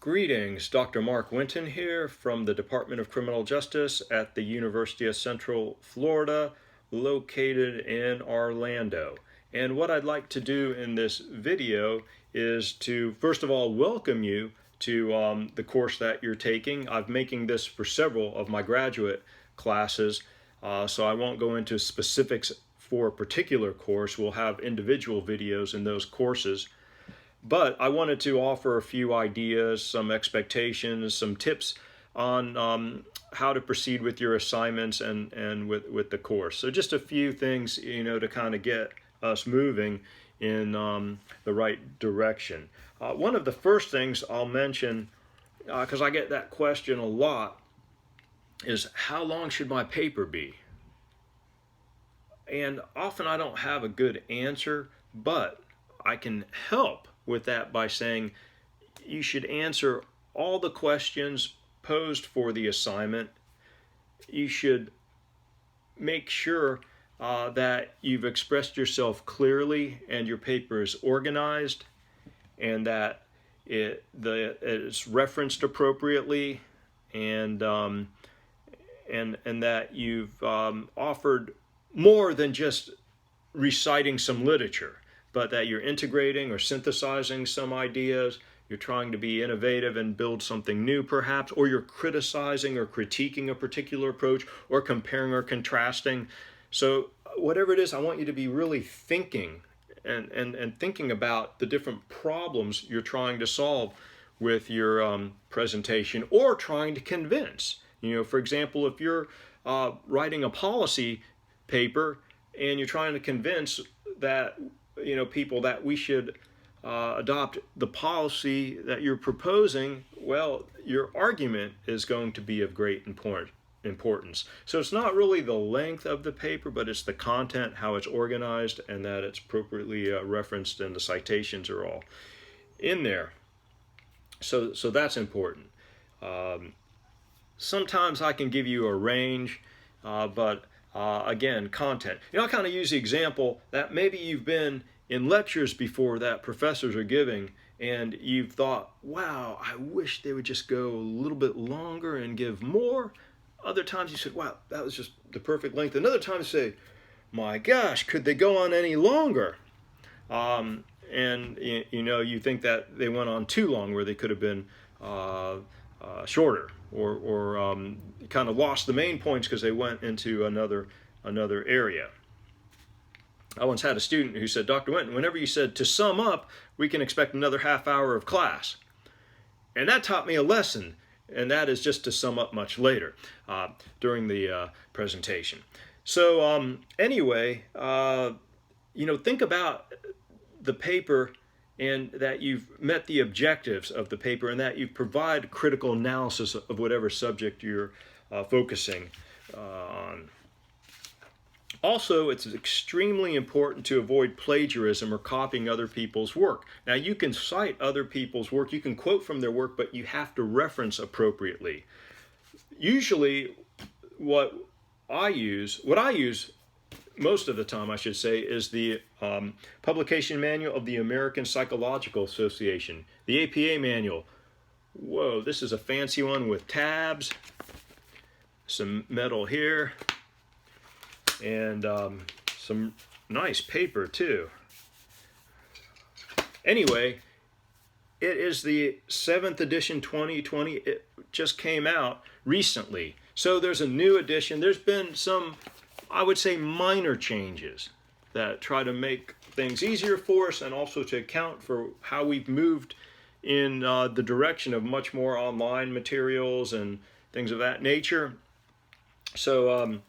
Greetings, Dr. Mark Winton here from the Department of Criminal Justice at the University of Central Florida, located in Orlando. And what I'd like to do in this video is to, first of all, welcome you to the course that you're taking. I'm making this for several of my graduate classes, so I won't go into specifics for a particular course. We'll have individual videos in those courses. But I wanted to offer a few ideas, some expectations, some tips on how to proceed with your assignments and with the course. So just a few things, to kind of get us moving in the right direction. One of the first things I'll mention, because I get that question a lot, is how long should my paper be? And often I don't have a good answer, but I can help with that by saying you should answer all the questions posed for the assignment. You should make sure that you've expressed yourself clearly and your paper is organized and that it's referenced appropriately and that you've offered more than just reciting some literature, but that you're integrating or synthesizing some ideas, you're trying to be innovative and build something new perhaps, or you're criticizing or critiquing a particular approach, or comparing or contrasting. So whatever it is, I want you to be really thinking and thinking about the different problems you're trying to solve with your presentation or trying to convince. For example, if you're writing a policy paper and you're trying to convince that people that we should adopt the policy that you're proposing, well, your argument is going to be of great importance. So it's not really the length of the paper, but it's the content, how it's organized, and that it's appropriately referenced, and the citations are all in there. So that's important. Sometimes I can give you a range, but again, content. I kind of use the example that maybe you've been in lectures before that professors are giving and you've thought, wow, I wish they would just go a little bit longer and give more. Other times you said, wow, that was just the perfect length. Another time you say, my gosh, could they go on any longer? And you think that they went on too long where they could have been shorter, or kind of lost the main points because they went into another area. I once had a student who said, Dr. Winton, whenever you said to sum up, we can expect another half hour of class. And that taught me a lesson, and that is just to sum up much later during the presentation. So anyway, think about the paper and that you've met the objectives of the paper and that you provide critical analysis of whatever subject you're focusing on. Also, it's extremely important to avoid plagiarism or copying other people's work. Now, you can cite other people's work, you can quote from their work, but you have to reference appropriately. Usually, what I use most of the time, I should say, is the publication manual of the American Psychological Association, the APA manual. Whoa, this is a fancy one with tabs, some metal here, and some nice paper too. Anyway, it is the 7th edition 2020. It just came out recently. So there's a new edition. There's been some, I would say, minor changes that try to make things easier for us and also to account for how we've moved in the direction of much more online materials and things of that nature. So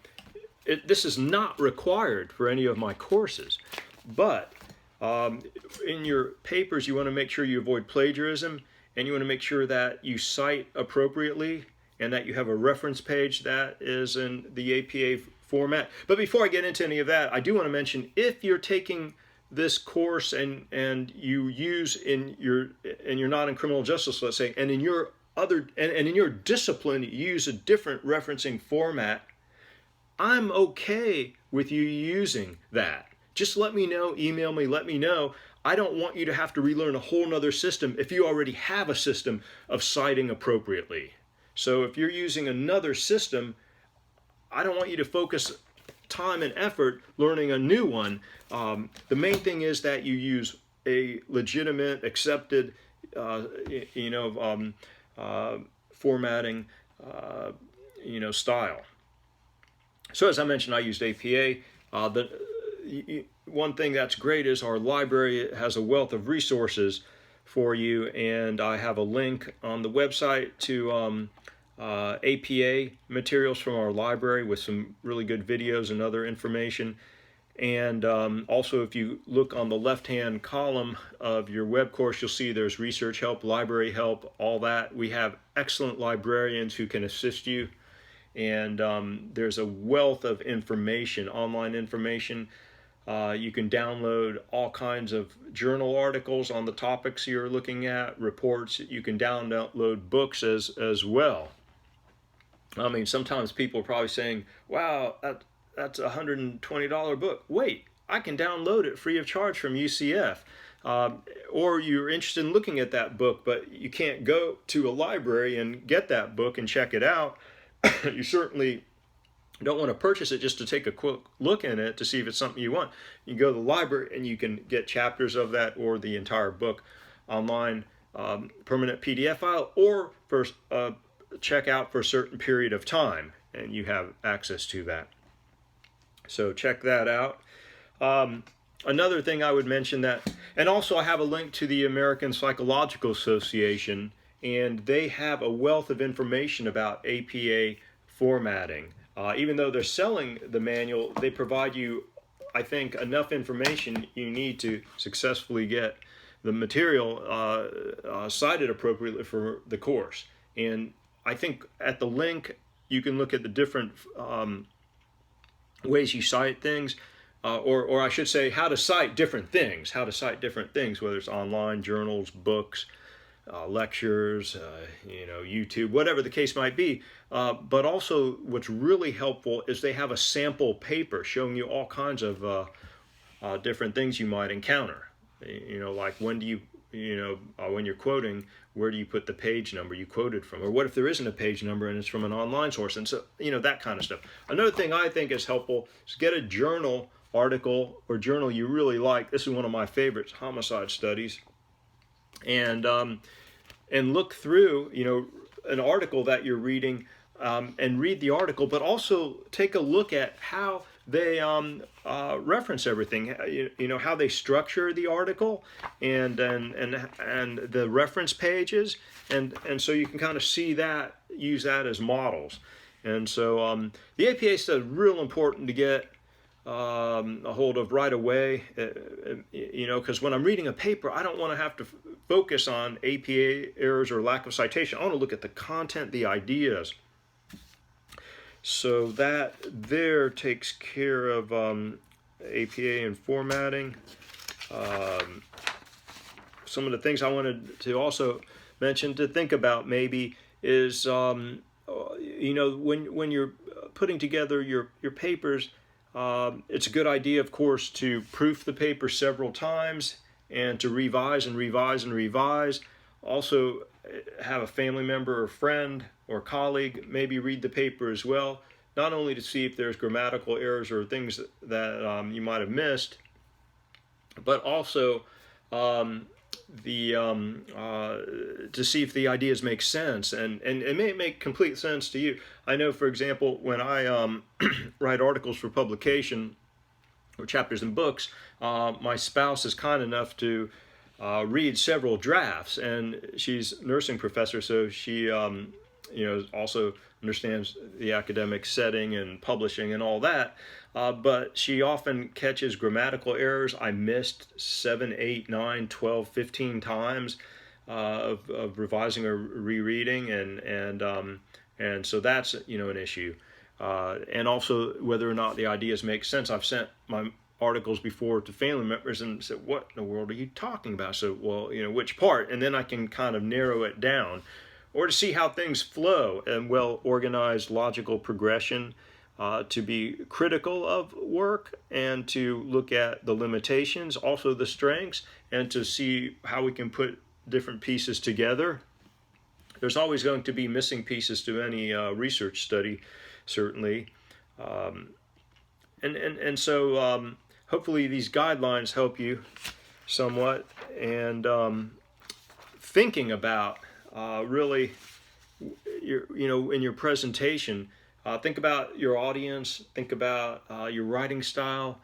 this is not required for any of my courses, but in your papers you want to make sure you avoid plagiarism, and you want to make sure that you cite appropriately and that you have a reference page that is in the APA format. But before I get into any of that, I do want to mention, if you're taking this course and you use and you're not in criminal justice, let's say, and in your in your discipline you use a different referencing format, I'm okay with you using that. Just let me know, email me, let me know. I don't want you to have to relearn a whole nother system if you already have a system of citing appropriately. So if you're using another system, I don't want you to focus time and effort learning a new one. The main thing is that you use a legitimate, accepted, formatting, style. So as I mentioned, I used APA. One thing that's great is our library has a wealth of resources for you, and I have a link on the website to APA materials from our library with some really good videos and other information. And also, if you look on the left-hand column of your web course, you'll see there's research help, library help, all that. We have excellent librarians who can assist you. And there's a wealth of information, online information. You can download all kinds of journal articles on the topics you're looking at, reports. You can download books as well. I mean, sometimes people are probably saying, wow, that's a $120 book. Wait, I can download it free of charge from UCF. Or you're interested in looking at that book, but you can't go to a library and get that book and check it out. You certainly don't want to purchase it just to take a quick look in it to see if it's something you want. You go to the library and you can get chapters of that or the entire book online, permanent PDF file, or for check out for a certain period of time, and you have access to that. So check that out. Another thing I would mention that, and also I have a link to the American Psychological Association, and they have a wealth of information about APA formatting. Even though they're selling the manual, they provide you, I think, enough information you need to successfully get the material cited appropriately for the course. And I think at the link, you can look at the different ways you cite things, or I should say how to cite different things, whether it's online, journals, books, lectures, YouTube, whatever the case might be. But also what's really helpful is they have a sample paper showing you all kinds of different things you might encounter. Like when do you, when you're quoting, where do you put the page number you quoted from? Or what if there isn't a page number and it's from an online source? And so, that kind of stuff. Another thing I think is helpful is get a journal article or journal you really like. This is one of my favorites, Homicide Studies. And look through, an article that you're reading, and read the article, but also take a look at how they reference everything. How they structure the article, and the reference pages, and so you can kind of see that, use that as models. And so the APA stuff is real important to get a hold of right away, because when I'm reading a paper, I don't want to have to focus on APA errors or lack of citation. I want to look at the content, the ideas. So that there takes care of APA and formatting. Some of the things I wanted to also mention to think about maybe is, when you're putting together your papers, it's a good idea, of course, to proof the paper several times and to revise and revise and revise. Also, have a family member or friend or colleague maybe read the paper as well, not only to see if there's grammatical errors or things that you might have missed, but also to see if the ideas make sense, and it may make complete sense to you. I know, for example, when I write articles for publication or chapters in books, my spouse is kind enough to read several drafts, and she's a nursing professor, so she also understands the academic setting and publishing and all that. But she often catches grammatical errors I missed 7, 8, 9, 12, 15 times of revising or rereading, and so that's an issue. And also whether or not the ideas make sense. I've sent my articles before to family members and said, "What in the world are you talking about?" So, well, which part? And then I can kind of narrow it down, or to see how things flow and well organized logical progression. to be critical of work and to look at the limitations, also the strengths, and to see how we can put different pieces together. There's always going to be missing pieces to any research study, certainly. So hopefully these guidelines help you somewhat, and thinking about really in your presentation, think about your audience, think about your writing style.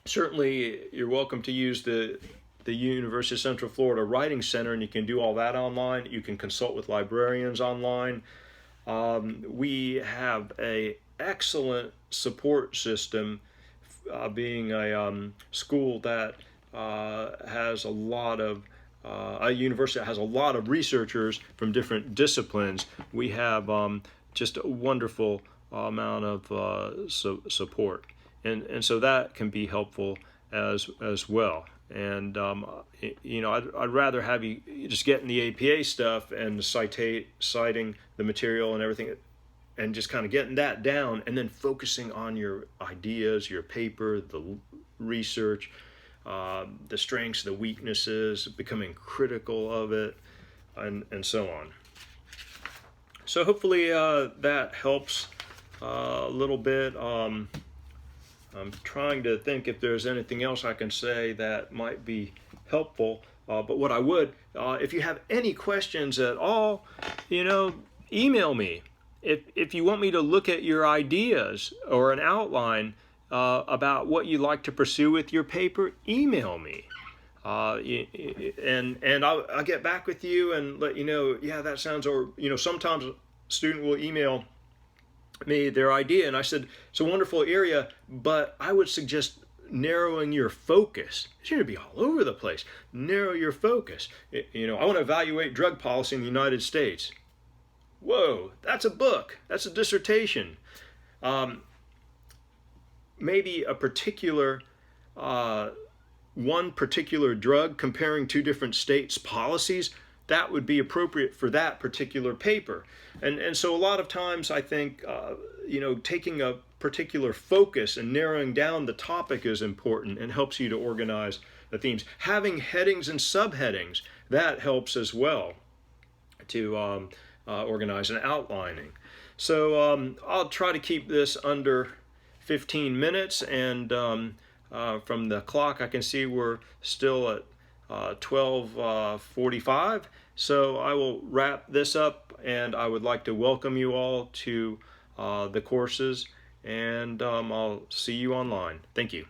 Certainly you're welcome to use the University of Central Florida Writing Center, and you can do all that online. You can consult with librarians online. We have a excellent support system, being a school that has a lot of a university that has a lot of researchers from different disciplines. We have just a wonderful amount of support, and so that can be helpful as well. And I'd rather have you just getting the APA stuff and citing the material and everything, and just kind of getting that down, and then focusing on your ideas, your paper, the research, the strengths, the weaknesses, becoming critical of it, and so on. So hopefully that helps a little bit. I'm trying to think if there's anything else I can say that might be helpful. But what I would, if you have any questions at all, email me. If you want me to look at your ideas or an outline about what you'd like to pursue with your paper, email me. And I'll get back with you and let you know, yeah, that sounds, or, sometimes a student will email me their idea, and I said, it's a wonderful area, but I would suggest narrowing your focus. It's going to be all over the place. Narrow your focus. I want to evaluate drug policy in the United States. Whoa, that's a book. That's a dissertation. Maybe a particular one particular drug comparing two different states' policies, that would be appropriate for that particular paper. And so a lot of times I think, taking a particular focus and narrowing down the topic is important and helps you to organize the themes. Having headings and subheadings, that helps as well to organize and outlining. So I'll try to keep this under 15 minutes, and from the clock I can see we're still at 12:45. So I will wrap this up, and I would like to welcome you all to the courses, and I'll see you online. Thank you.